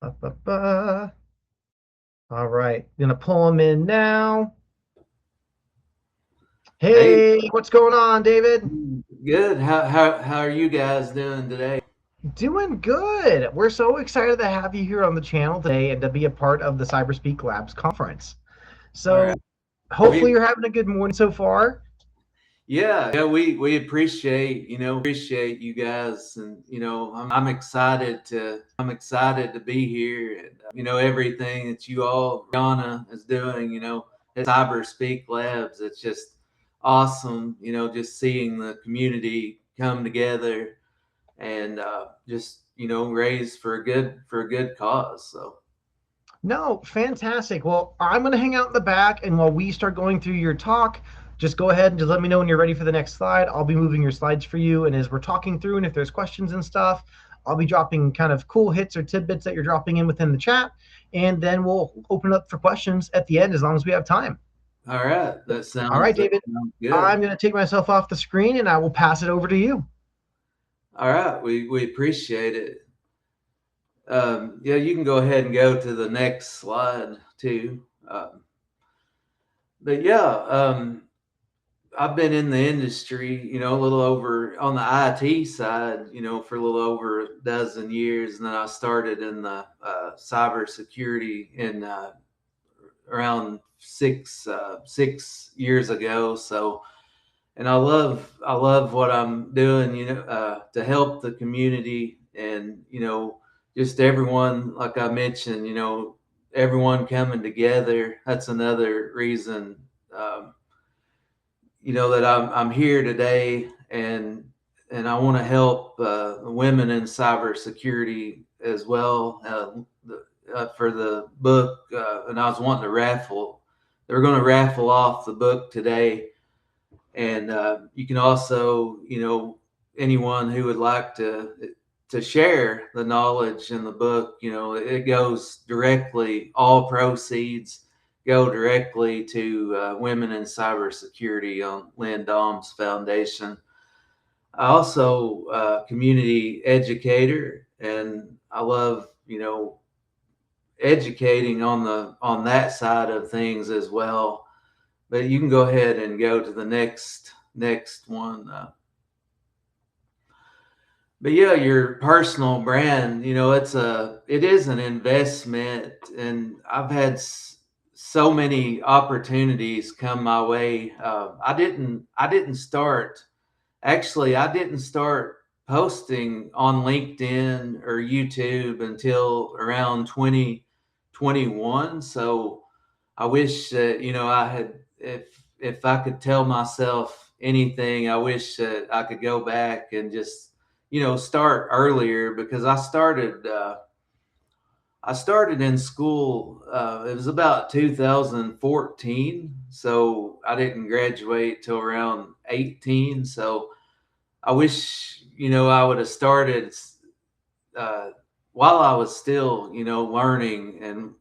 Ba, ba, ba. All right, gonna pull him in now. Hey, Hey, what's going on, David? good. How are you guys doing today? Doing good. We're so excited to have you here on the channel today and to be a part of the Cyberspeak Labs conference. All right. So hopefully We you're having a good morning so far. yeah, we appreciate, appreciate you guys, and I'm excited to be here, and everything that you all Rihanna is doing, at Cyber Speak Labs. It's just awesome, just seeing the community come together and just raise for a good cause. So. No, fantastic. Well, I'm going to hang out in the back, and while we start going through your talk, just go ahead and just let me know when you're ready for the next slide. I'll be moving your slides for you, and as we're talking through, and if there's questions and stuff, I'll be dropping kind of cool hits or tidbits that you're dropping in within the chat, and then we'll open up for questions at the end as long as we have time. All right, All right, that David, sounds I'm good. going to take myself off the screen, and I will pass it over to you. All right, we appreciate it. Yeah, you can go ahead and go to the next slide too. But yeah, I've been in the industry, a little over on the IT side, for a little over a dozen years, and then I started in the cybersecurity in around 6 years ago. So, and I love what I'm doing, to help the community, and just everyone, like I mentioned, everyone coming together. That's another reason, um, that I'm here today, and I want to help women in cybersecurity as well. For the book, and I was wanting to raffle. They're going to raffle off the book today, and you can also, anyone who would like to share the knowledge in the book, it goes directly. All proceeds go directly to women in cybersecurity on Lynn Dom's foundation. I also community educator, and I love educating on that side of things as well. But you can go ahead and go to the next one. But yeah, your personal brand, it is an investment, and I've had so many opportunities come my way. I didn't start. Actually, I didn't start posting on LinkedIn or YouTube until around 2021. So I wish that, I had, if I could tell myself anything, I wish that I could go back and just, start earlier, because I started in school. It was about 2014, so I didn't graduate till around 18. So I wish, I would have started uh, while I was still, learning, and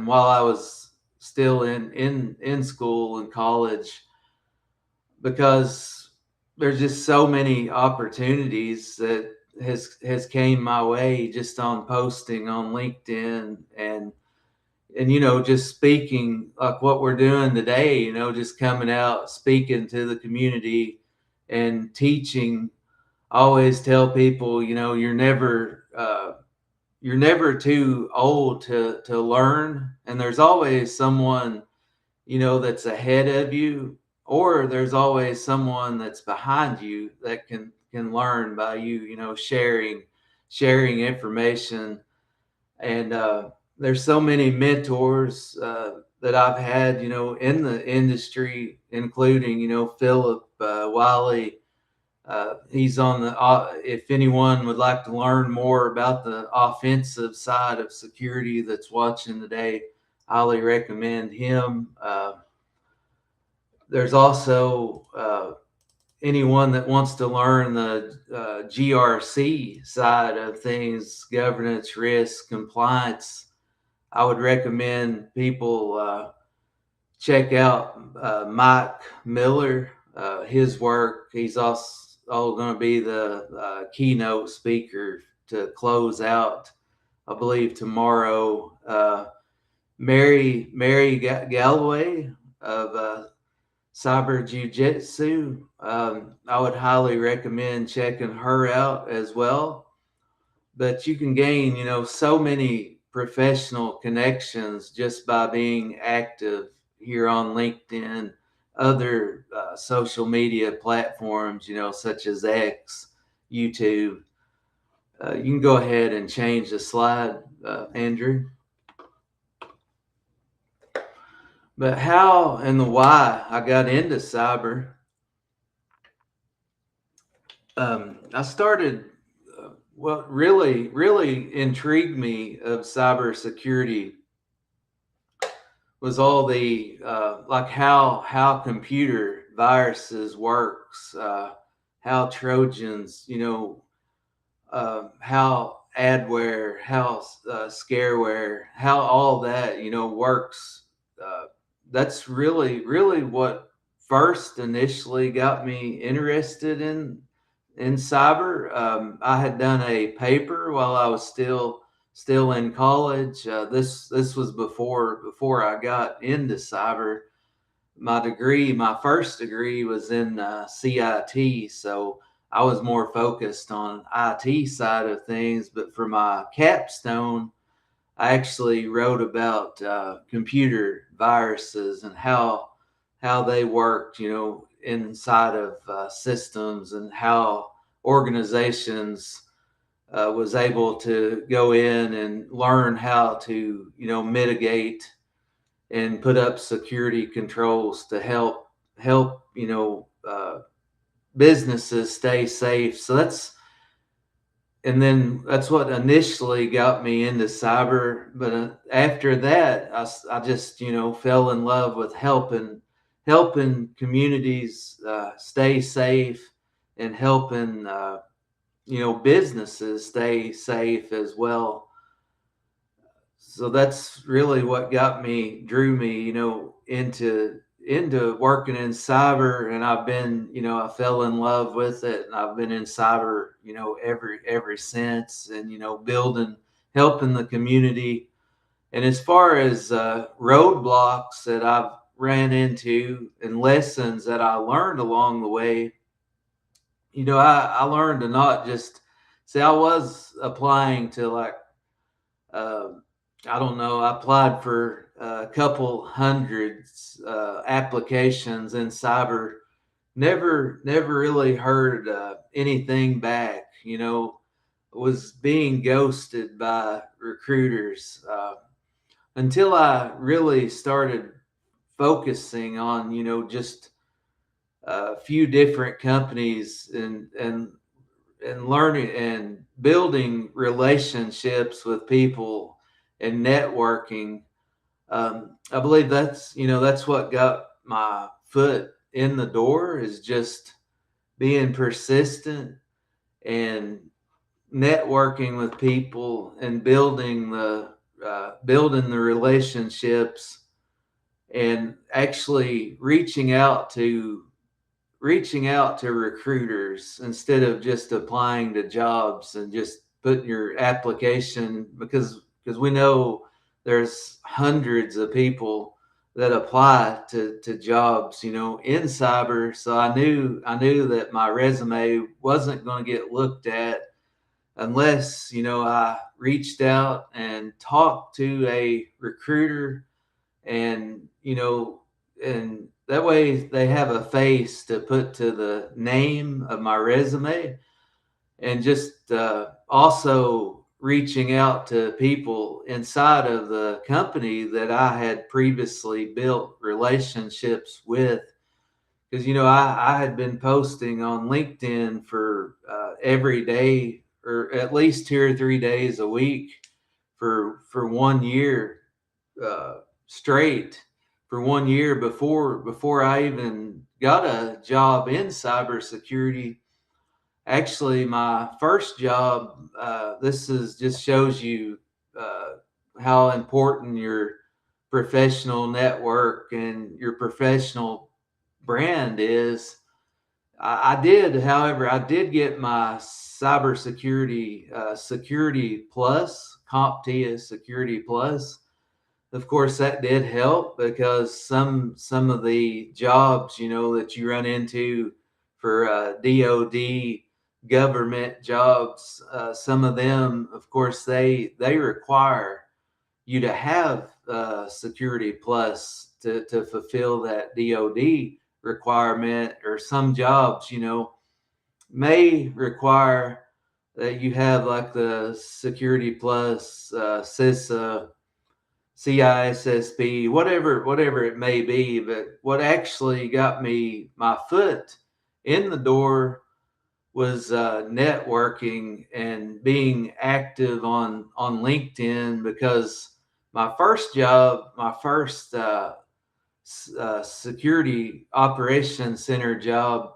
while I was still in school and college, because there's just so many opportunities that has came my way just on posting on LinkedIn, and just speaking like what we're doing today, just coming out speaking to the community and teaching. I always tell people, you're never too old to learn, and there's always someone, that's ahead of you, or there's always someone that's behind you that can learn by you, sharing information. And there's so many mentors that I've had, in the industry, including, Philip Wiley. He's on the. If anyone would like to learn more about the offensive side of security that's watching today, highly recommend him. There's also anyone that wants to learn the GRC side of things, governance, risk, compliance. I would recommend people check out Mike Miller, his work. He's also going to be the keynote speaker to close out I believe tomorrow. Mary Galloway of Cyber Jiu Jitsu. I would highly recommend checking her out as well. But you can gain, so many professional connections just by being active here on LinkedIn, other social media platforms, such as X, YouTube. You can go ahead and change the slide, Andrew. But how and the why I got into cyber, I started. What really intrigued me of cybersecurity was all the like how computer viruses works, how Trojans, how adware, how scareware, how all that works. Uh, that's really what first initially got me interested in cyber. I had done a paper while I was still in college. This was before I got into cyber. My first degree was in CIT, so I was more focused on IT side of things. But for my capstone, I actually wrote about computer viruses and how they worked, inside of systems, and how organizations was able to go in and learn how to, mitigate and put up security controls to help businesses stay safe. So that's what initially got me into cyber. But after that, I just fell in love with helping communities stay safe, and helping businesses stay safe as well. So that's really what drew me, into working in cyber. And I've been, I fell in love with it, and I've been in cyber, ever since. And helping the community. And as far as roadblocks that I've ran into and lessons that I learned along the way, I learned to not just see. I was applying to, like, uh, I don't know. I applied for a couple hundreds applications in cyber. Never really heard anything back. Was being ghosted by recruiters until I really started focusing on just a few different companies, and learning and building relationships with people and networking. I believe that's what got my foot in the door, is just being persistent and networking with people, and building the relationships, and actually reaching out to recruiters instead of just applying to jobs and just putting your application, because we know there's hundreds of people that apply to jobs, in cyber. So I knew that my resume wasn't going to get looked at unless I reached out and talked to a recruiter, and and that way they have a face to put to the name of my resume. And just also reaching out to people inside of the company that I had previously built relationships with. Because I had been posting on LinkedIn for every day, or at least 2 or 3 days a week, for 1 year straight, for 1 year before I even got a job in cybersecurity. Actually, my first job, this is just shows you uh, how important your professional network and your professional brand is. However, I did get my cybersecurity security plus CompTIA Security Plus. Of course, that did help because some of the jobs, that you run into for DoD government jobs, some of them, of course, they require you to have Security Plus to fulfill that DoD requirement, or some jobs, may require that you have like the Security Plus, CISA, CISSP, whatever it may be. But what actually got me my foot in the door was networking and being active on LinkedIn, because my first job, my first security operations center job,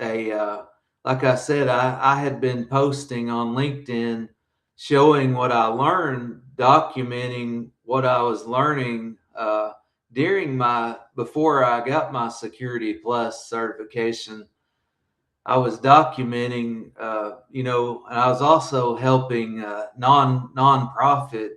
a like I said, I had been posting on LinkedIn, showing what I learned, documenting what I was learning during my before I got my Security Plus certification. I was documenting, and I was also helping nonprofit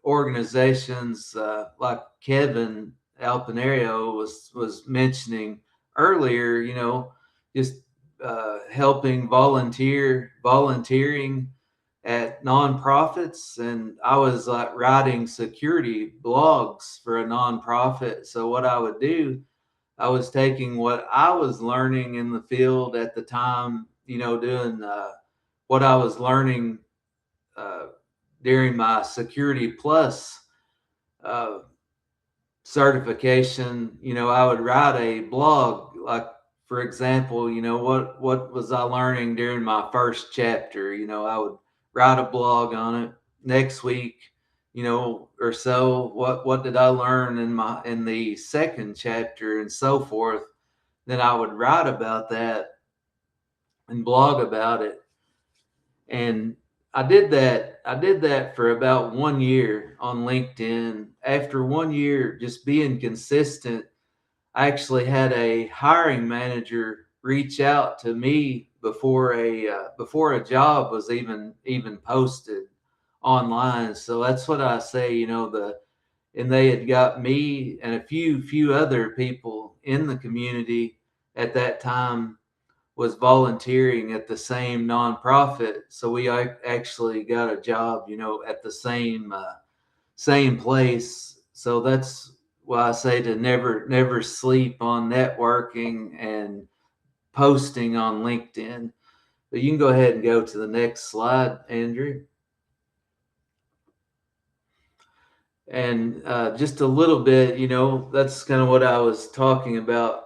organizations, like Kevin Alpinario was mentioning earlier. Just helping volunteering at nonprofits, and I was like writing security blogs for a nonprofit. So what I would do, I was taking what I was learning in the field at the time, doing what I was learning uh, during my Security Plus uh, certification. I would write a blog, like, for example, what was I learning during my first chapter. I would write a blog on it. Next week, or so, what did I learn in the second chapter, and so forth. Then I would write about that and blog about it. And I did that for about 1 year on LinkedIn. After 1 year just being consistent, I actually had a hiring manager reach out to me before a job was even posted online. So that's what I say, and they had got me and a few other people in the community at that time was volunteering at the same nonprofit. So we actually got a job, at the same place. So that's why I say to never sleep on networking and posting on LinkedIn. But you can go ahead and go to the next slide, Andrew. And just a little bit, that's kind of what I was talking about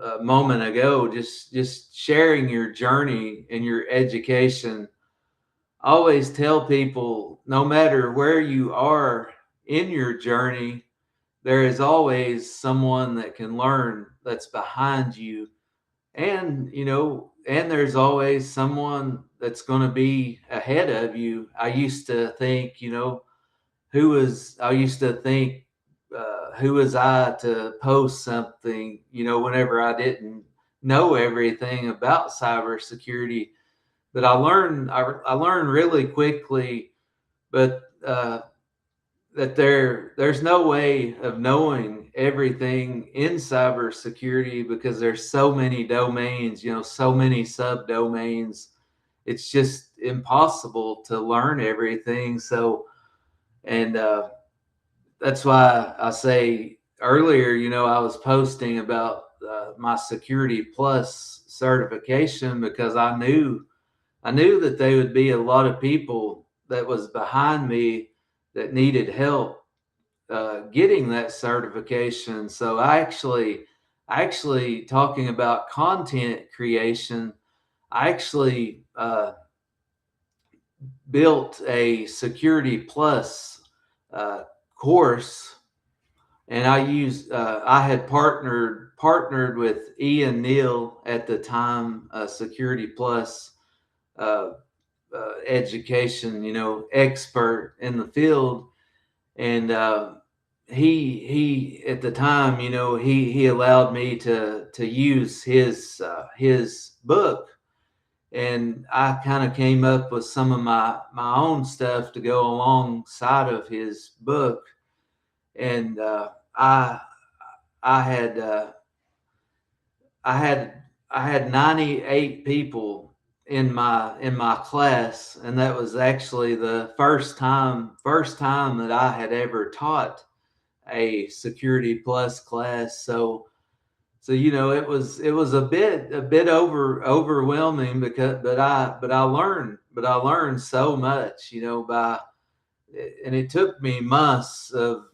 a moment ago. Just sharing your journey and your education. I always tell people, no matter where you are in your journey, there is always someone that can learn that's behind you. And there's always someone that's going to be ahead of you. I used to think, who was I to post something, whenever I didn't know everything about cybersecurity. But I learned really quickly, but that there's no way of knowing everything in cybersecurity, because there's so many domains, so many subdomains. It's just impossible to learn everything. So, and that's why I say earlier, I was posting about my Security Plus certification, because I knew that there would be a lot of people that was behind me that needed help getting that certification. So I actually talking about content creation, I actually built a Security Plus uh, course, and I had partnered with Ian Neal at the time, Security Plus uh, education, expert in the field. And he at the time, he allowed me to use his book. and I kind of came up with some of my own stuff to go alongside of his book. And I I had I had I had 98 people in my class, and that was actually the first time that I had ever taught a Security Plus class. So it was a bit overwhelming, because but I learned so much, by and it took me months of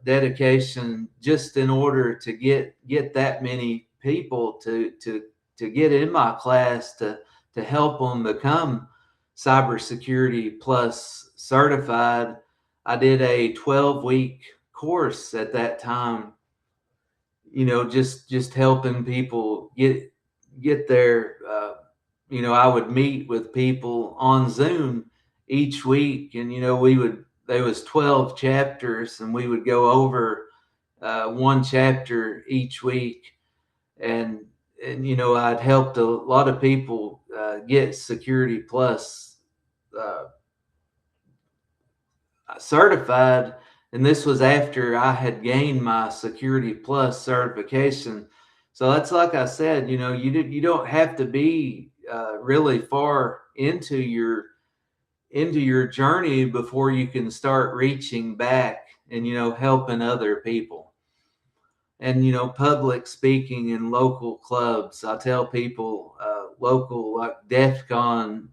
dedication just in order to get that many people to get in my class, to help them become cybersecurity plus certified. I did a 12-week course at that time, just helping people get there. I would meet with people on Zoom each week, and we would there was 12 chapters, and we would go over one chapter each week. And I'd helped a lot of people get Security Plus uh, certified, and this was after I had gained my Security Plus certification. So that's, like I said, you don't have to be really far into your journey before you can start reaching back and helping other people. And public speaking in local clubs. I tell people, local, like DEF CON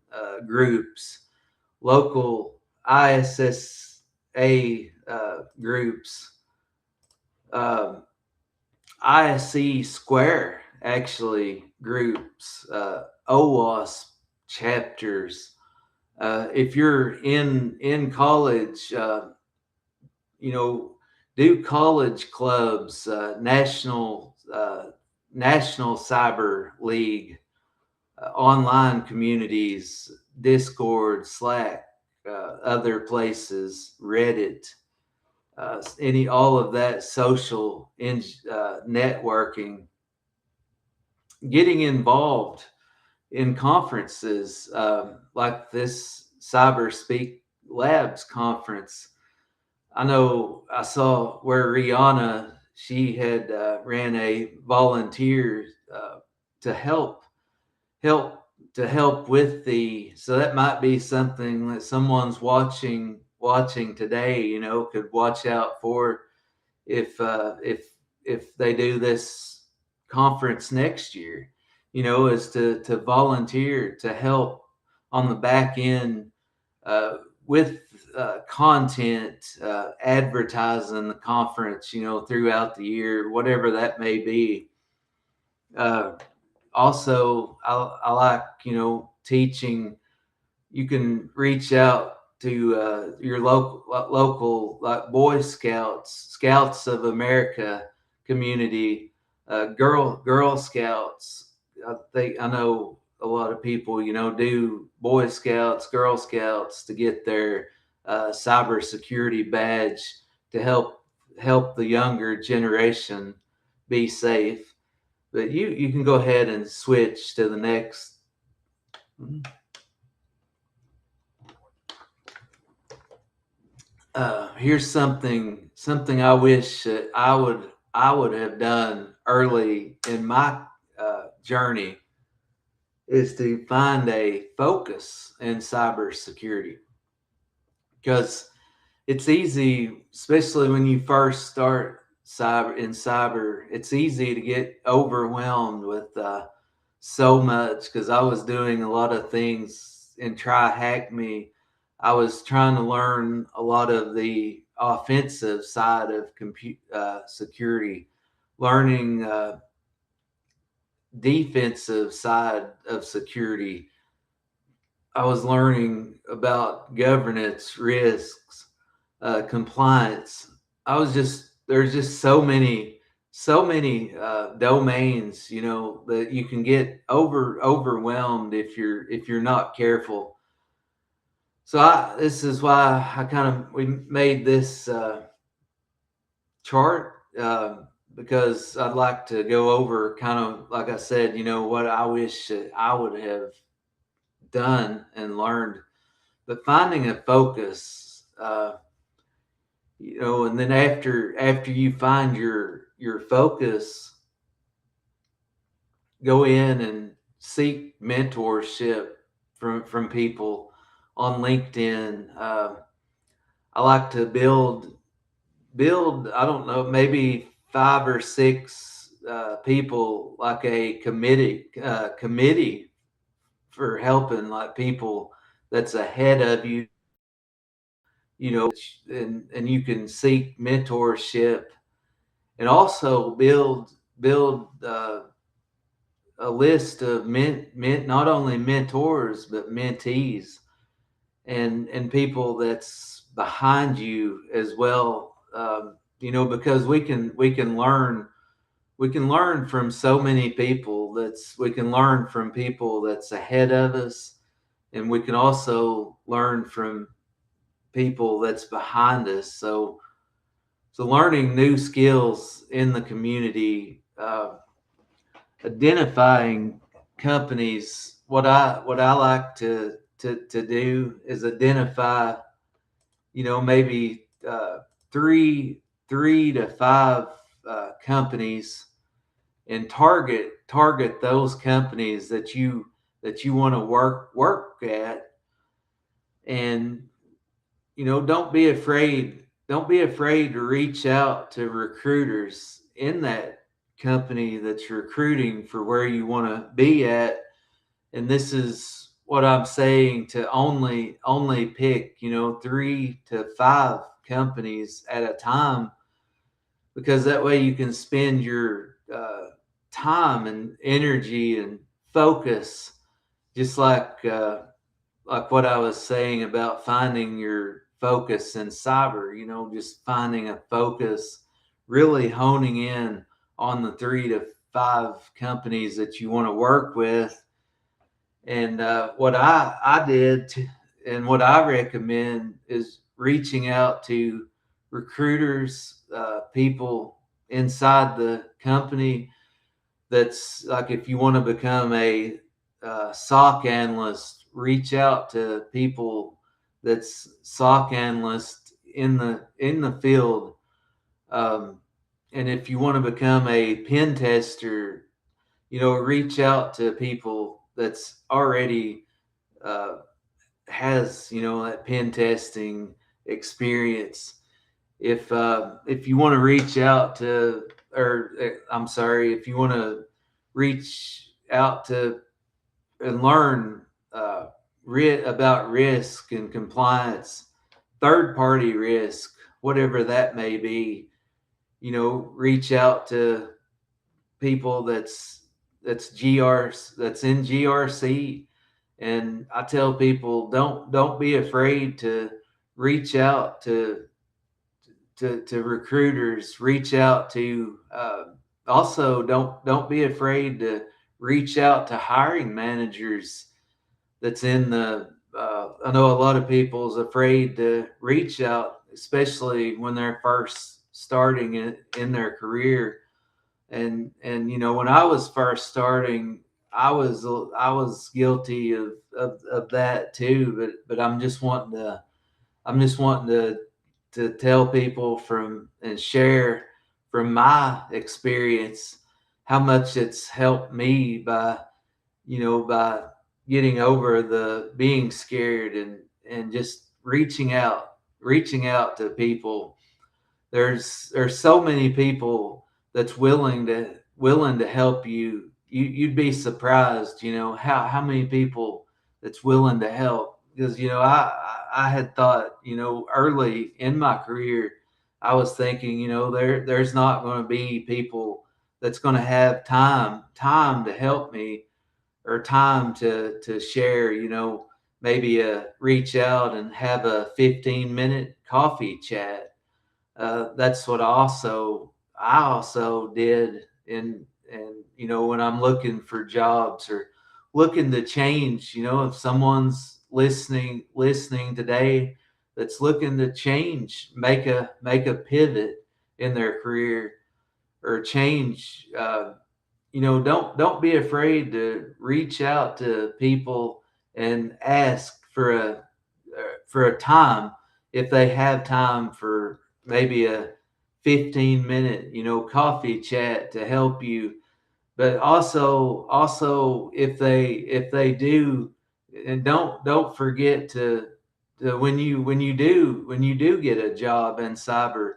groups, local ISSA groups, uh, ISC Square actually groups, OWASP chapters. If you're in college, you know, do college clubs, national cyber league, online communities, Discord, Slack, other places, Reddit, any all of that social networking, getting involved in conferences like this Cyber Speak Labs conference. I know I saw where Rihanna, she had ran a volunteer to help help with the, so that might be something that someone's watching today, could watch out for, if they do this conference next year, is to volunteer to help on the back end, with content, advertising the conference, throughout the year, whatever that may be. Uh, Also, I like, teaching. You can reach out to your local, like Boy Scouts of America community, Girl Scouts. I know a lot of people, do Boy Scouts, Girl Scouts to get their cybersecurity badge to help the younger generation be safe. But you can go ahead and switch to the next. Here's something I wish that I would have done early in my journey, is to find a focus in cybersecurity, because it's easy, especially when you first start cyber. It's easy to get overwhelmed with so much, because I was doing a lot of things in Try Hack Me. I was trying to learn a lot of the offensive side of security, learning defensive side of security. I was learning about governance, risks, compliance. There's just so many domains, that you can get overwhelmed if you're not careful. So this is why we made this chart, because I'd like to go over, kind of like I said, what I wish that I would have done and learned, but finding a focus, and then after you find your focus, go in and seek mentorship from people on LinkedIn. I like to build. I don't know, maybe five or six people, like a committee for helping like people that's ahead of you, and you can seek mentorship, and also build a list of not only mentors but mentees, and people that's behind you as well. Because we can learn from so many people. We can learn from people that's ahead of us, and we can also learn from people that's behind us. So learning new skills in the community, identifying companies. What I like to do is identify, maybe three to five companies, and target those companies that you want to work at. And don't be afraid to reach out to recruiters in that company that's recruiting for where you want to be at. And this is what I'm saying, to only pick, three to five companies at a time, because that way you can spend your time and energy and focus, just like what I was saying about finding your focus in cyber. Just finding a focus, really honing in on the three to five companies that you want to work with. And what I did, and what I recommend, is reaching out to recruiters, people inside the company. That's like, if you want to become a SOC analyst, reach out to people that's SOC analyst in the field. Um, and if you want to become a pen tester, reach out to people that's already uh, has that pen testing experience. If you want to reach out to, or I'm sorry, if you want to reach out to and learn about risk and compliance, third party risk, whatever that may be, reach out to people that's in GRC. And I tell people, don't be afraid to reach out to recruiters. Reach out to also, don't be afraid to reach out to hiring managers that's in the I know a lot of people's afraid to reach out, especially when they're first starting in their career. And when I was first starting, I was guilty of that too. But I'm just wanting to tell people and share from my experience how much it's helped me by getting over the being scared, and just reaching out to people. There's so many people that's willing to help you. You'd be surprised, how many people that's willing to help. Because I had thought, early in my career, I was thinking, there's not going to be people that's going to have time to help me, or time to share, maybe reach out and have a 15-minute coffee chat. That's what I also did. And when I'm looking for jobs, or looking to change, if someone's listening today that's looking to change, make a pivot in their career, or change, don't be afraid to reach out to people and ask for a time, if they have time for maybe a 15-minute, coffee chat to help you. But also if they do, and don't forget to when you do get a job in cyber,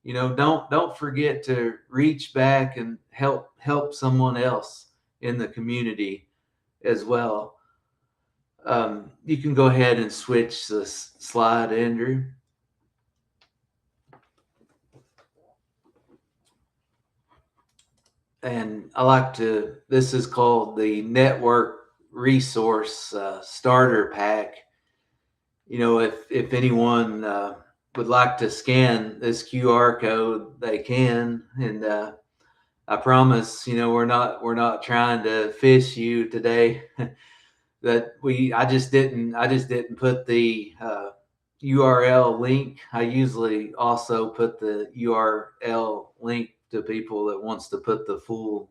don't forget to reach back and help someone else in the community as well. You can go ahead and switch the slide, Andrew. And I like to, this is called the Network Resource Starter Pack. If anyone would like to scan this QR code, they can. And I promise, we're not trying to fish you today. That I just didn't put the URL link. I usually also put the URL link to people that wants to put the full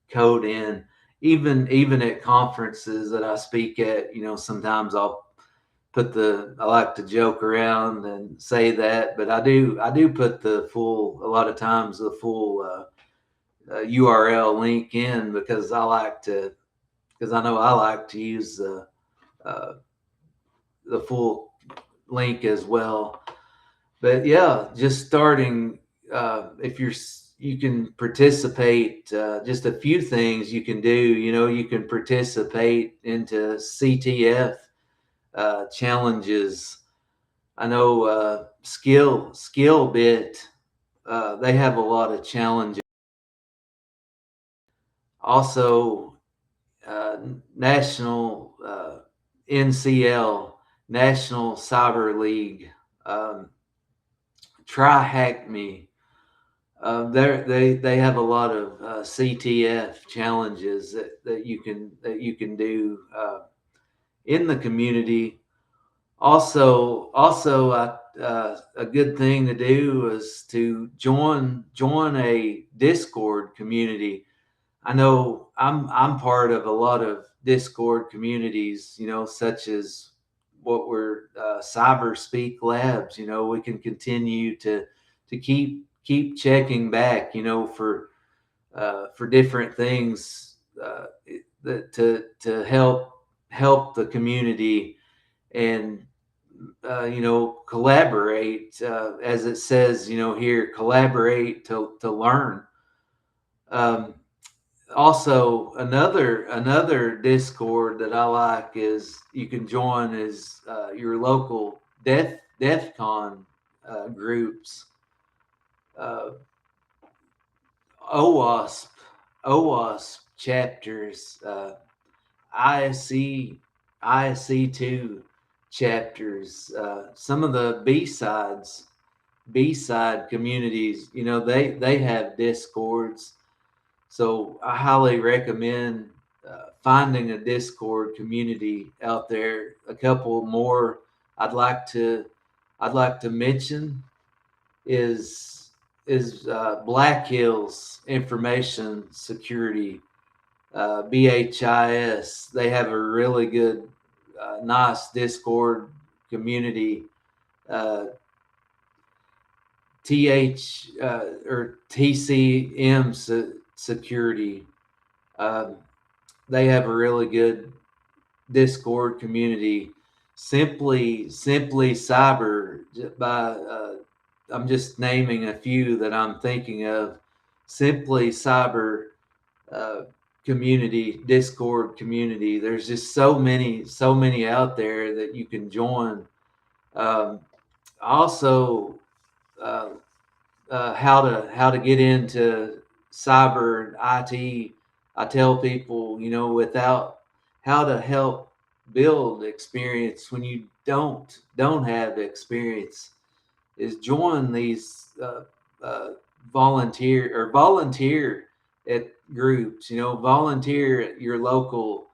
code in. Even at conferences that I speak at, sometimes I like to joke around and say that, but I do put the full, a lot of times the full URL link in, because I know I like to use uh, the full link as well. But yeah, just starting, if you can participate, just a few things you can do. You can participate into CTF challenges. I know skill bit. They have a lot of challenges. Also, national NCL, National Cyber League. Try Hack Me. They have a lot of CTF challenges that you can do in the community. Also, a good thing to do is to join a Discord community. I know I'm part of a lot of Discord communities, such as what we're Cyber Speak Labs. We can continue to keep checking back, for different things to help the community, and collaborate, as it says, here, collaborate to learn. Um, Also, another Discord that I like is you can join is your local DEF CON groups, uh, OWASP OWASP chapters, ISC ISC2 chapters, some of the B side communities. They have Discords. So I highly recommend finding a Discord community out there. A couple more I'd like to mention is Black Hills Information Security, BHIS. They have a really good, nice Discord community. Uh, or TCM Security. Um, they have a really good Discord community. Simply Cyber, by I'm just naming a few that I'm thinking of. Simply Cyber uh, community, Discord community. There's just so many out there that you can join. Um, Also, uh, how to get into cyber and IT. I tell people, without how to help build experience when you don't have experience, is join these volunteer at groups. Volunteer at your local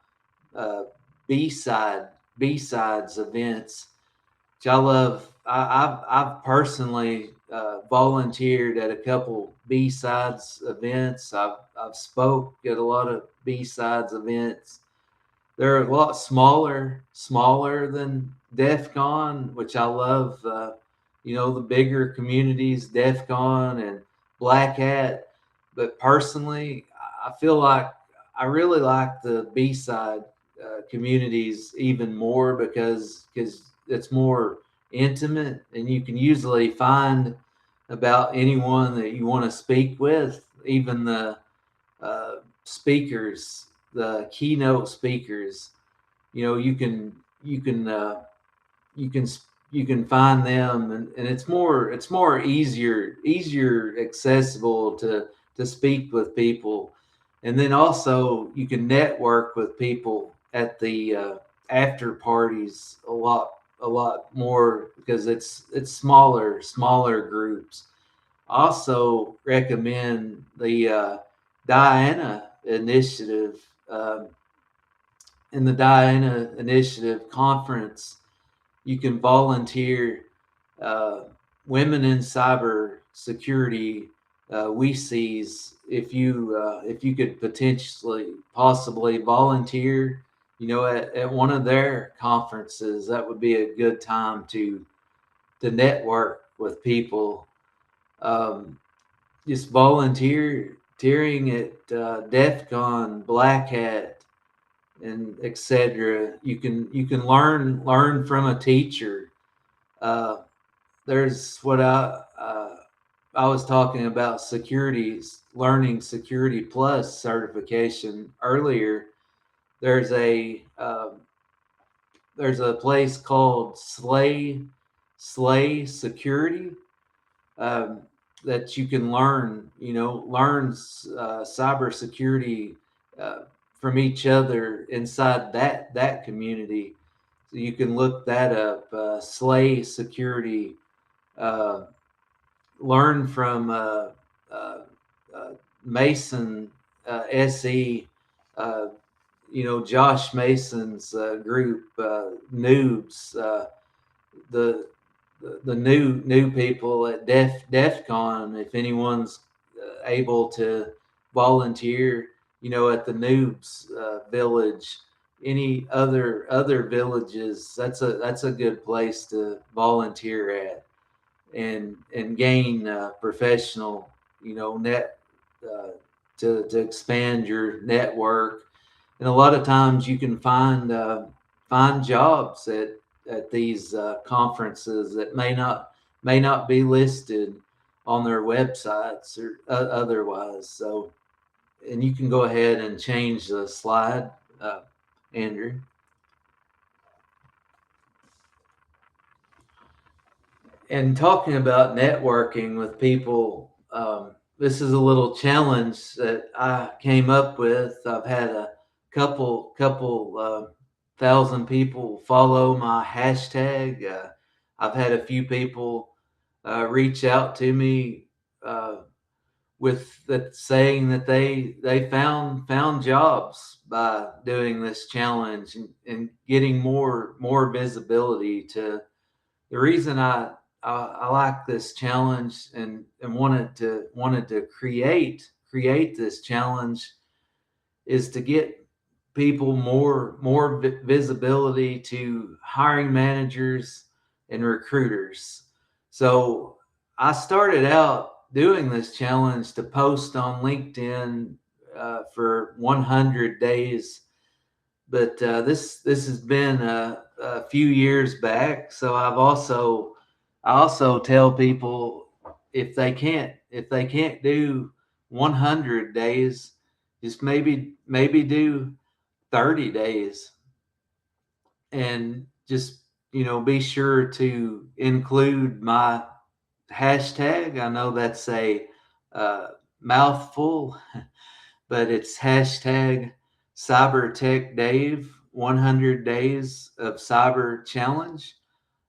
uh, B side B sides events, which I love. I've personally volunteered at a couple B sides events. I've spoke at a lot of B sides events. they're a lot smaller than DEF CON, which I love. The bigger communities, DEF CON and Black Hat. But personally, I feel like I really like the B side communities even more because it's more intimate, and you can usually find about anyone that you want to speak with, even the speakers, the keynote speakers. You know you can you can uh, you can you can find them, and it's more easier accessible to speak with people. And then also you can network with people at the after parties a lot more because it's smaller groups. Also recommend the Diana initiative. In the Diana initiative conference, you can volunteer. uh, Women in cyber security, we sees, if you could potentially possibly volunteer, at one of their conferences, that would be a good time to network with people. um, just volunteering at DEF CON, Black Hat, and etc. You can learn from a teacher. Uh, there's what I was talking about, learning Security Plus certification earlier. There's a place called Slay Security, um, that you can learn cybersecurity uh, from each other inside that community. So you can look that up. Slay Security. Uh, Learn from uh, uh, Mason SE. Uh, Josh Mason's group, noobs. The the new people at DEF CON, if anyone's able to volunteer, at the noobs village, any other villages, that's a good place to volunteer at, and gain professional, net uh, to expand your network. And a lot of times you can find jobs at these conferences that may not be listed on their websites or otherwise. So, and you can go ahead and change the slide, uh, Andrew. And talking about networking with people, this is a little challenge that I came up with. I've had a couple thousand people follow my hashtag. I've had a few people reach out to me uh, with that, saying that they found jobs by doing this challenge, and getting more visibility to the reason I like this challenge, and wanted to create this challenge, is to get people more visibility to hiring managers and recruiters. So I started out doing this challenge to post on LinkedIn for 100 days, but this has been a few years back. So I also tell people, if they can't do 100 days, just maybe do 30 days, and just be sure to include my hashtag. I know that's a uh, mouthful, but it's hashtag CyberTechDave, 100 days of cyber challenge.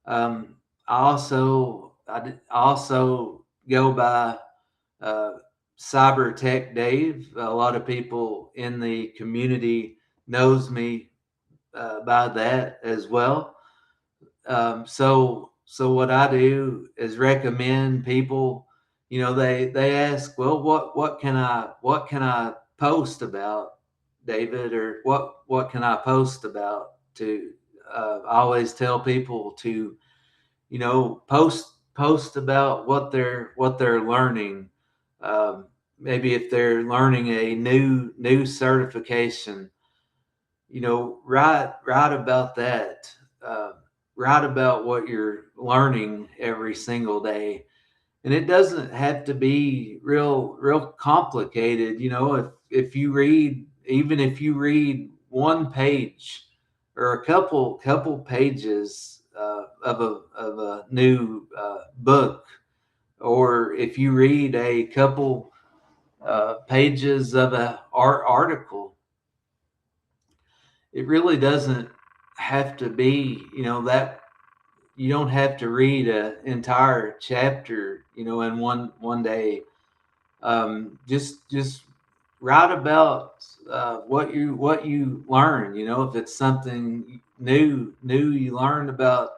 Um, I also go by uh, CyberTechDave. A lot of people in the community knows me by that as well. So what I do is recommend people. They ask, well, what can I post about? David, or what can I post about? To I always tell people to, post about what they're learning. Um, Maybe if they're learning a new certification, write about that. Uh, Write about what you're learning every single day, and it doesn't have to be real complicated. If you read, even if you read one page or a couple pages of a new book, or if you read a couple pages of a art article, it really doesn't have to be, that you don't have to read an entire chapter, in one day. Just write about what you learn. If it's something new you learned about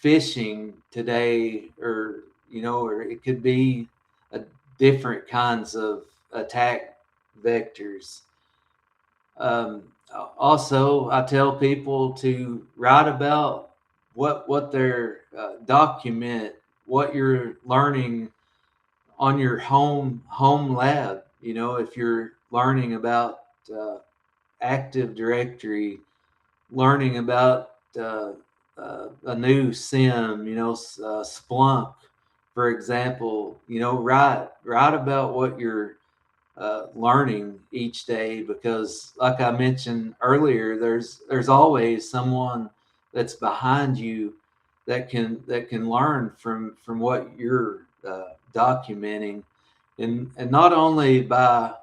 fishing today, or it could be a different kinds of attack vectors. Um, Also, I tell people to write about what their document what you're learning on your home lab. If you're learning about uh, Active Directory, learning about a new SIM, Splunk, for example. Write about what you're learning each day, because, like I mentioned earlier, there's always someone that's behind you that can learn from what you're documenting, and not only by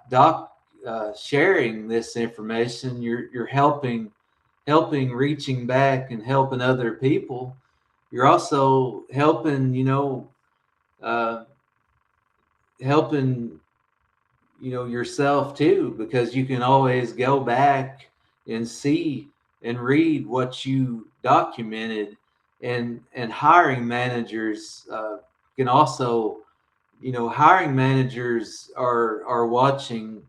sharing this information, you're helping reaching back and helping other people. You're also uh, helping yourself too, because you can always go back and see and read what you documented. And hiring managers can also, hiring managers are watching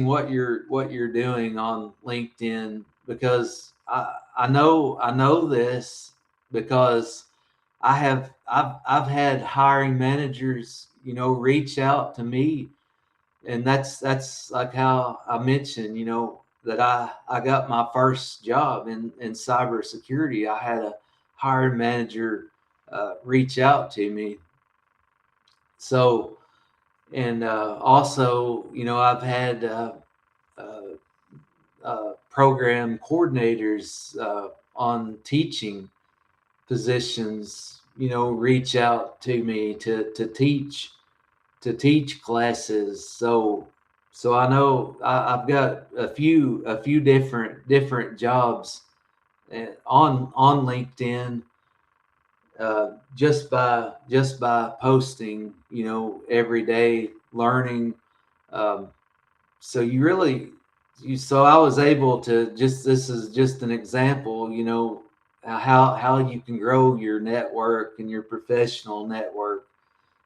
what you're doing on LinkedIn, because I know this, because I've had hiring managers, reach out to me, and that's like how I mentioned, that I got my first job in cybersecurity. I had a hiring manager reach out to me. So, and also, I've had uh, program coordinators on teaching positions, reach out to me to teach classes. So I know I've got a few different jobs on LinkedIn, just by posting, every day, learning. Um, so you really you so I was able to, just this is just an example, how you can grow your network and your professional network.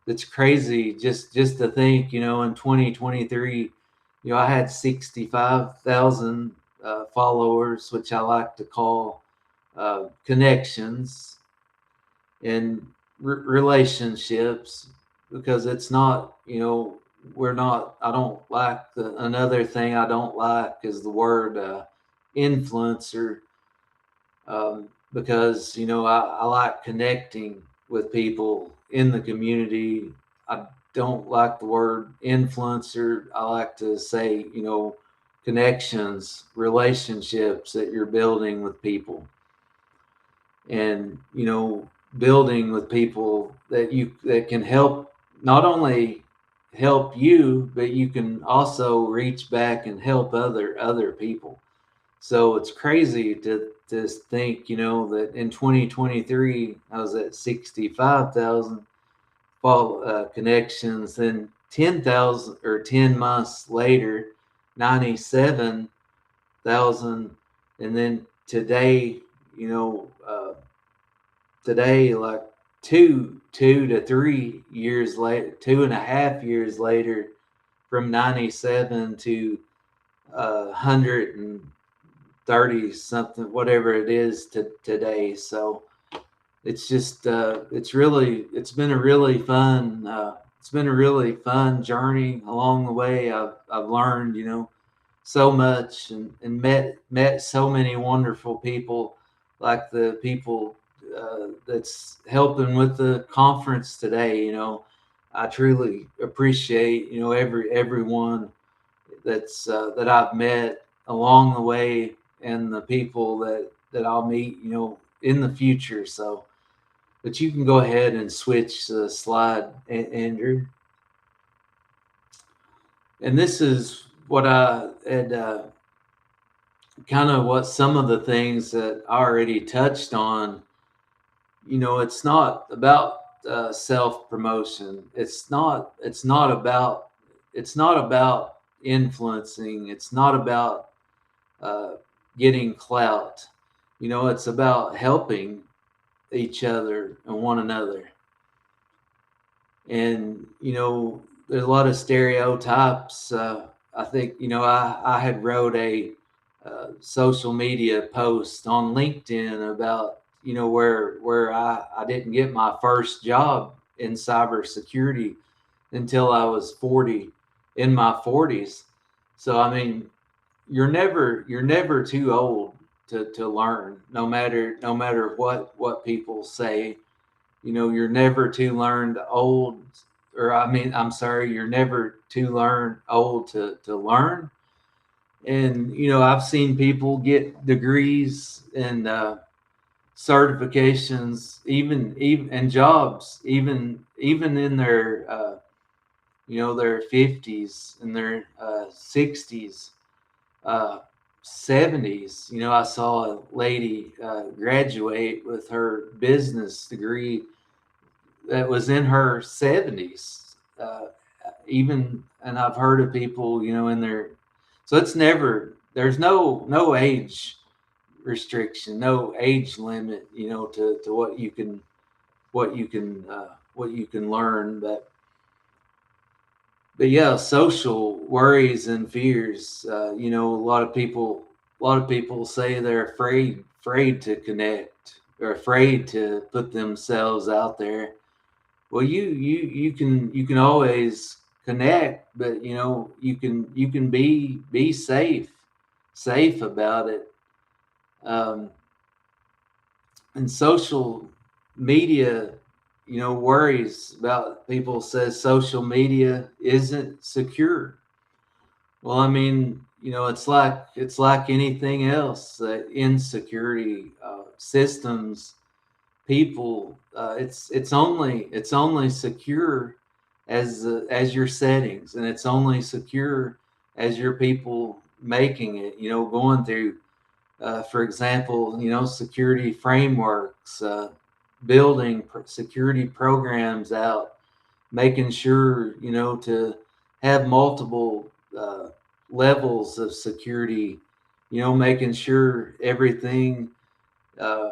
It's crazy just to think, in 2023, I had 65,000 followers, which I like to call connections and relationships, because it's not, we're not, I don't like another thing I don't like is the word influencer, because, I like connecting with people in the community. I don't like the word influencer. I like to say, connections, relationships that you're building with people, and, building with people that can help, not only help you, but you can also reach back and help other people. So it's crazy to think, that in 2023 I was at 65,000 connections, then 10,000, or 10 months later, 97,000, and then today, like two to 3 years later, 2.5 years later, from 97 to 130 something, whatever it is to today. So it's just it's been a really fun journey along the way. I've learned, so much, and met so many wonderful people, like the people that's helping with the conference today. I truly appreciate, everyone that I've met along the way, and the people that I'll meet, in the future. So, but you can go ahead and switch the slide, Andrew. And this is what I had, kind of what some of the things that I already touched on. It's not about self promotion. It's not about influencing. It's not about uh, getting clout. It's about helping each other and one another. And there's a lot of stereotypes. I think I had wrote a social media post on LinkedIn about where I didn't get my first job in cybersecurity until I was 40, in my 40s. So I mean, you're never too old to learn, no matter what people say. You're never too learned old, or I mean, I'm sorry, you're never too old to learn. And I've seen people get degrees and certifications, even and jobs, even in their their 50s and their 60s, uh, 70s. I saw a lady graduate with her business degree that was in her 70s. Even, and I've heard of people, in their, so it's never, there's no age restriction, no age limit, to what you can learn. But yeah, social worries and fears. A lot of people say they're afraid to connect, or afraid to put themselves out there. Well, you can always connect, but you can be safe about it. Um, and social media, worries about people says social media isn't secure. Well, I mean, it's like anything else. Insecurity, systems, people. It's only secure as your settings, and it's only secure as your people making it. Going through, for example, security frameworks, building security programs out, making sure to have multiple levels of security. Making sure uh,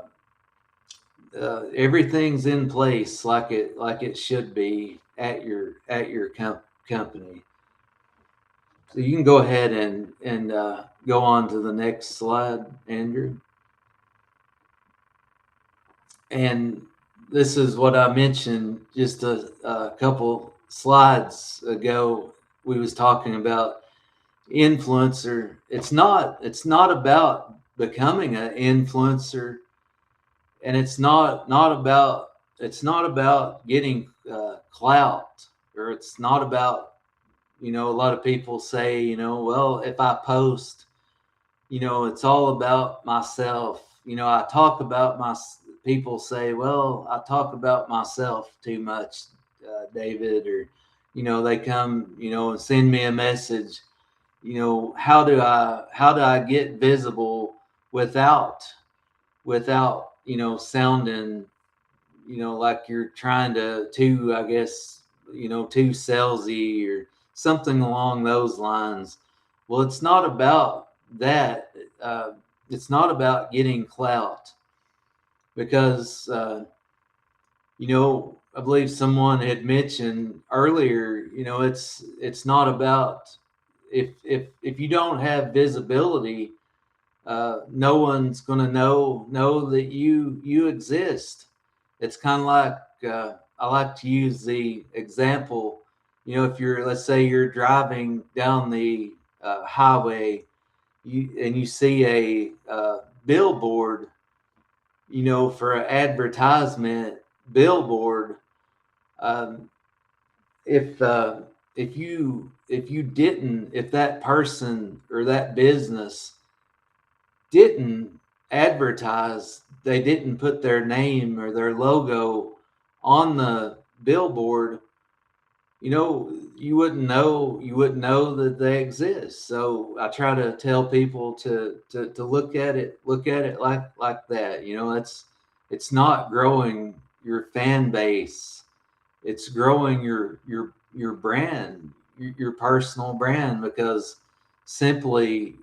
everything's in place like it should be at your company. So you can go ahead and go on to the next slide, Andrew. And this is what I mentioned just a couple slides ago. We was talking about influencer. It's not about becoming an influencer, and it's not about getting clout, or it's not about, a lot of people say, well, if I post, it's all about myself. I talk about my People say, well, I talk about myself too much, David, or they come, and send me a message. How do I get visible without sounding, like you're trying to I guess, too salesy or something along those lines. Well, it's not about that. It's not about getting clout, because I believe someone had mentioned earlier, it's not about, if you don't have visibility, no one's going to know that you exist. It's kind of like, I like to use the example. If you're, let's say you're driving down the highway, and you see a billboard, for an advertisement billboard. Um, if if that person or that business didn't advertise, they didn't put their name or their logo on the billboard, you wouldn't know that they exist. So I try to tell people to look at it like that. It's not growing your fan base, it's growing your brand, your personal brand, because simply,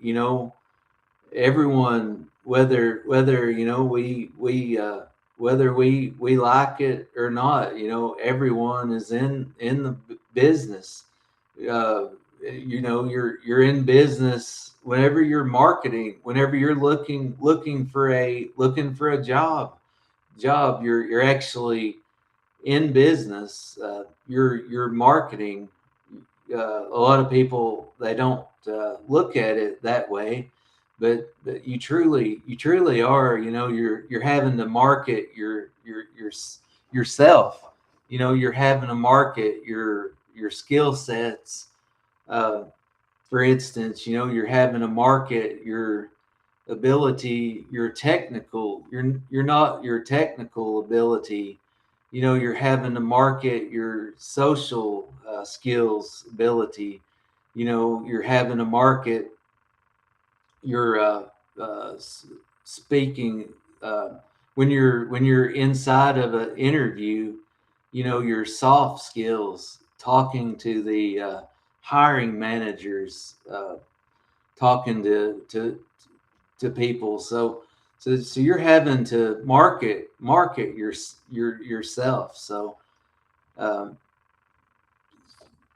everyone, whether whether we like it or not, everyone is in the business. uh, you're in business whenever you're marketing, whenever you're looking for a job, you're actually in business. You're marketing. A lot of people, they don't look at it that way, but you truly are. You're having to market yourself. You're having to market your skill sets. Uh, for instance, you're having to market your ability, you're not your technical ability. You're having to market your social skills ability. You're having to market your uh, speaking, uh, when you're inside of an interview. Your soft skills, talking to the hiring managers, talking to people. So you're having to market yourself. So, um,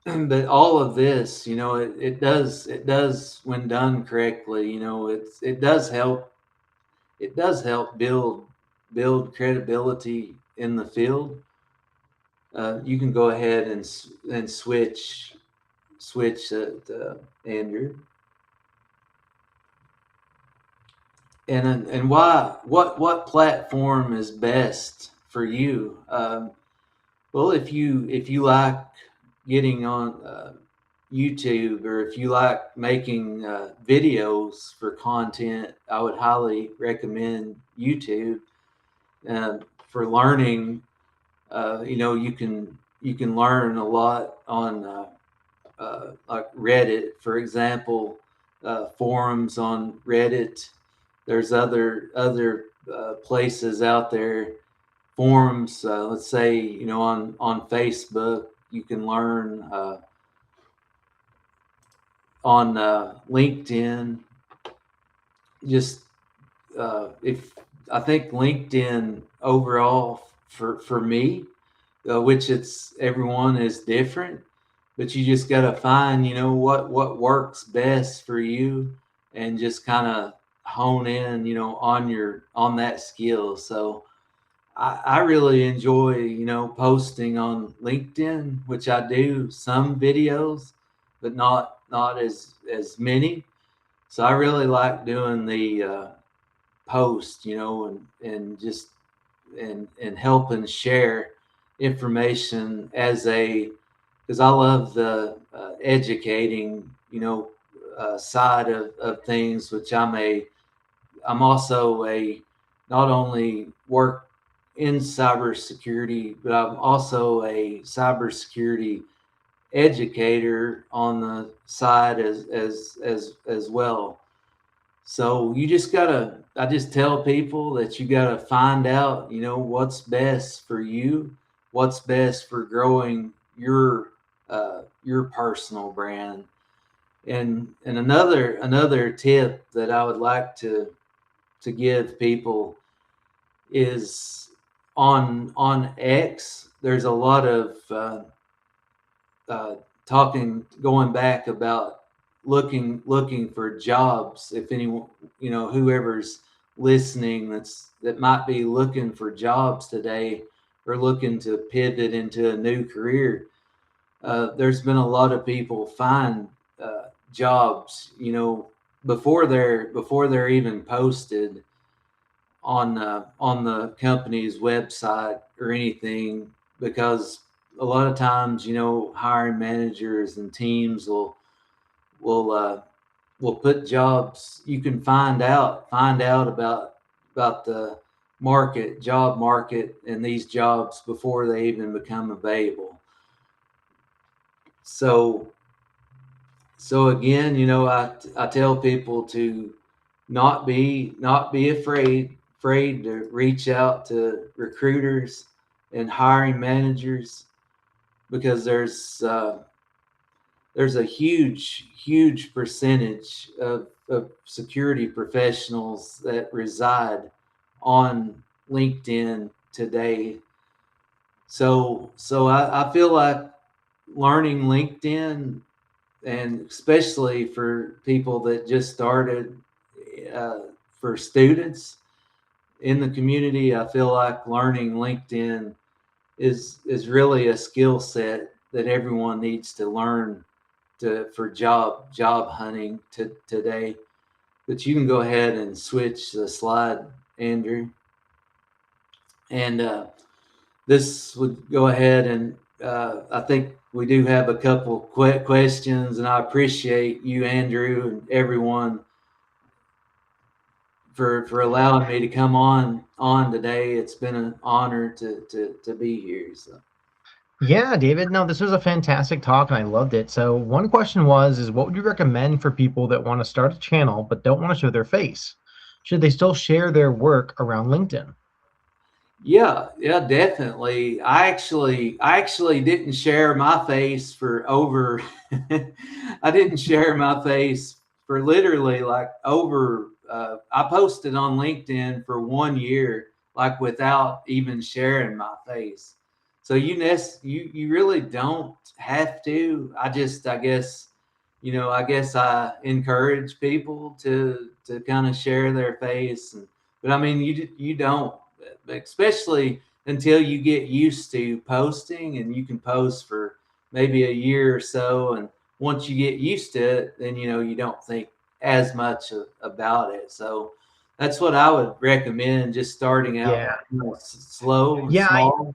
but all of this, it does, when done correctly, it does help build credibility in the field. You can go ahead and switch Andrew. And why, what platform is best for you? Well, if you like getting on YouTube, or if you like making videos for content, I would highly recommend YouTube. For learning, you can learn a lot on like Reddit, for example, forums on Reddit. There's other places out there, forums. Let's say, on Facebook, you can learn on LinkedIn. Just if I think LinkedIn overall, for me, which it's everyone is different, but you just got to find, what works best for you, and just kind of hone in, on that skill. So I really enjoy, posting on LinkedIn, which I do some videos, but not as many. So I really like doing the post, and just and helping share information, because I love the educating, side of things, which I'm also not only work in cybersecurity, but I'm also a cybersecurity educator on the side as well. So I just tell people that you gotta find out, what's best for you, what's best for growing your personal brand. And another tip that I would like to give people is on X. there's a lot of uh, talking going back about looking for jobs. If anyone, whoever's listening that might be looking for jobs today or looking to pivot into a new career, there's been a lot of people find jobs, before they're even posted on the company's website or anything, because a lot of times, hiring managers and teams will will put jobs. You can find out about the job market, and these jobs before they even become available. So again, I tell people to not be afraid to reach out to recruiters and hiring managers, because there's a huge percentage of security professionals that reside on LinkedIn today. So I feel like learning LinkedIn, and especially for people that just started, uh, for students in the community, I feel like learning LinkedIn is really a skill set that everyone needs to learn for job hunting today. But you can go ahead and switch the slide, Andrew, and this would go ahead, and I think we do have a couple questions, and I appreciate you, Andrew, and everyone for allowing me to come on today. It's been an honor to be here. So. Yeah, David. No, this was a fantastic talk and I loved it. So one question is what would you recommend for people that want to start a channel but don't want to show their face? Should they still share their work around LinkedIn? Yeah, definitely. I actually didn't share my face for over I didn't share my face for literally like over I posted on LinkedIn for 1 year, like without even sharing my face. So you really don't have to. I guess I encourage people to kind of share their face, but I mean you don't, especially until you get used to posting, and you can post for maybe a year or so, and once you get used to it, then you don't think as much about it. So that's what I would recommend, just starting out Yeah. slow and Yeah, small.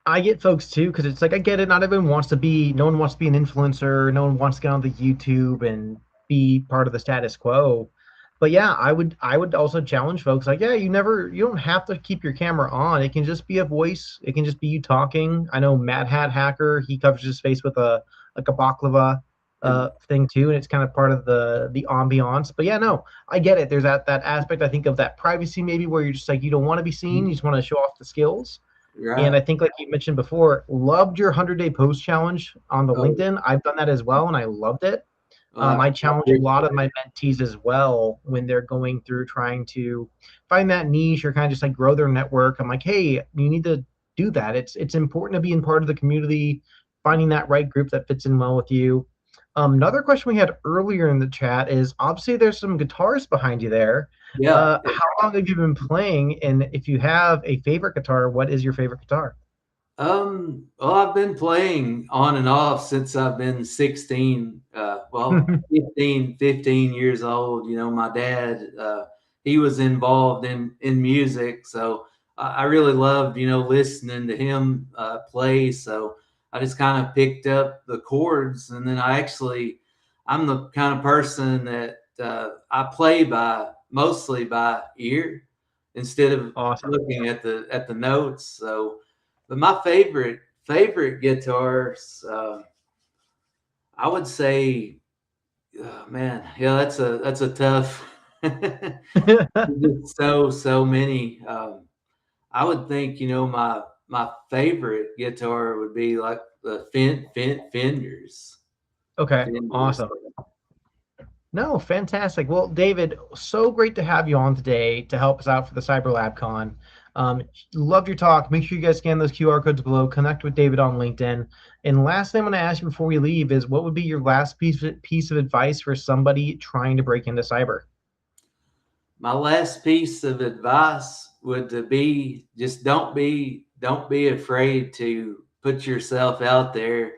I get folks too because it's like I get it. No one wants to be an influencer. No one wants to get on the YouTube and be part of the status quo. But yeah, I would also challenge folks like, yeah, you don't have to keep your camera on. It can just be a voice. It can just be you talking. I know Mad Hat Hacker, he covers his face with a baklava thing too, and it's kind of part of the ambiance. But yeah, no, I get it. There's that aspect I think of that privacy maybe where you're just like you don't want to be seen. You just want to show off the skills. And Right. I think, like you mentioned before, loved your 100-day post challenge on the Oh, LinkedIn. I've done that as well, and I loved it. I I challenge a lot of appreciate my mentees as well when they're going through trying to find that niche or kind of just like grow their network. I'm like, hey, you need to do that. It's important to be in part of the community, finding that right group that fits in well with you. Another question we had earlier in the chat is obviously there's some guitars behind you there. Yeah. How long have you been playing? And if you have a favorite guitar, what is your favorite guitar? Well, I've been playing on and off since I've been 16. Well, 15 years old. My dad, he was involved in music, so I really loved, listening to him play. So I just kind of picked up the chords, and then I'm the kind of person that I play mostly by ear instead of Awesome. looking at the notes. So. But my favorite guitars, I would say, man, yeah, that's a tough. There's so many. I would think, my favorite guitar would be like the Fenders. Okay, Fenders. awesome. No, fantastic. Well, David, so great to have you on today to help us out for the CyberLab Con. Um, Love your talk. Make sure you guys scan those QR codes below. Connect with David on LinkedIn. And last thing I'm going to ask you before we leave is, what would be your last piece of advice for somebody trying to break into cyber? My last piece of advice would to be just don't be afraid to put yourself out there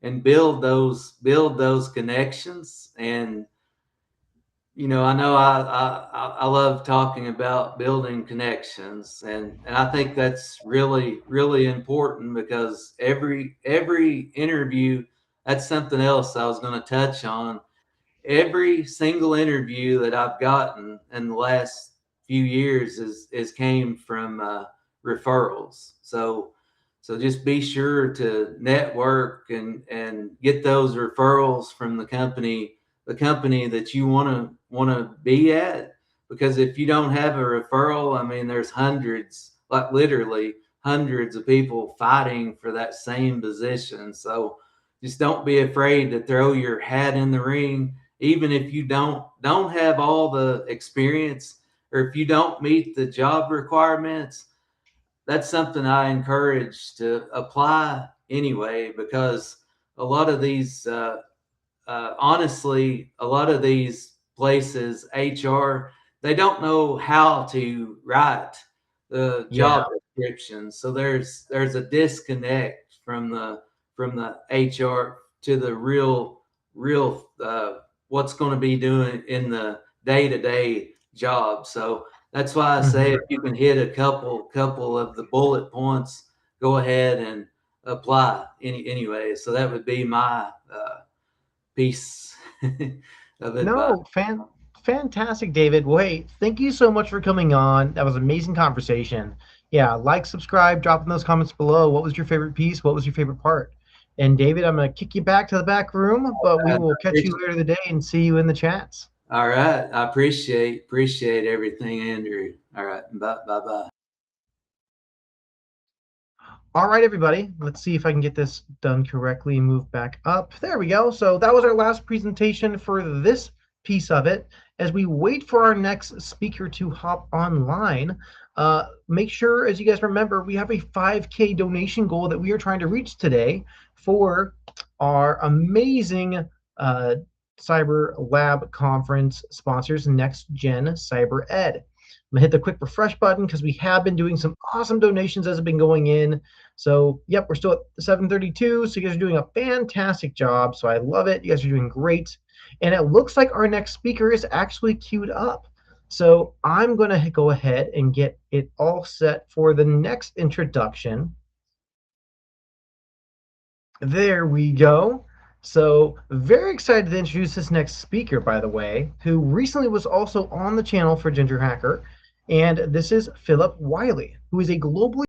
and build those connections. And I know I love talking about building connections, and I think that's really really important, because every interview, that's something else I was going to touch on. Every single interview that I've gotten in the last few years is came from referrals. So just be sure to network and get those referrals from the company that you want to be at. Because if you don't have a referral, I mean, there's hundreds, like literally hundreds of people fighting for that same position. So just don't be afraid to throw your hat in the ring, even if you don't have all the experience, or if you don't meet the job requirements. That's something I encourage to apply anyway, because a lot of these honestly, a lot of these places, HR, they don't know how to write the Yeah. job description. So there's a disconnect from the HR to the real what's going to be doing in the day to day job. So that's why I say, Mhm. if you can hit a couple of the bullet points, go ahead and apply anyway. So that would be my piece of advice. No, fantastic, David. Well, hey, thank you so much for coming on. That was an amazing conversation. Yeah, like, subscribe, drop in those comments below. What was your favorite piece? What was your favorite part? And David, I'm going to kick you back to the back room, but we I will catch you later today and see you in the chats. All right. I appreciate everything, Andrew. All right. Bye. All right, everybody. Let's see if I can get this done correctly and move back up. There we go. So that was our last presentation for this piece of it. As we wait for our next speaker to hop online, make sure, as you guys remember, we have a 5K donation goal that we are trying to reach today for our amazing uh, Cyber Lab conference sponsors, Next Gen Cyber Ed. I'm gonna hit the quick refresh button because we have been doing some awesome donations as have been going in. So, yep, we're still at 732. So, you guys are doing a fantastic job. So, I love it. You guys are doing great. And it looks like our next speaker is actually queued up. So, I'm going to go ahead and get it all set for the next introduction. There we go. So, very excited to introduce this next speaker, by the way, who recently was also on the channel for Ginger Hacker. And this is Philip Wiley, who is a globally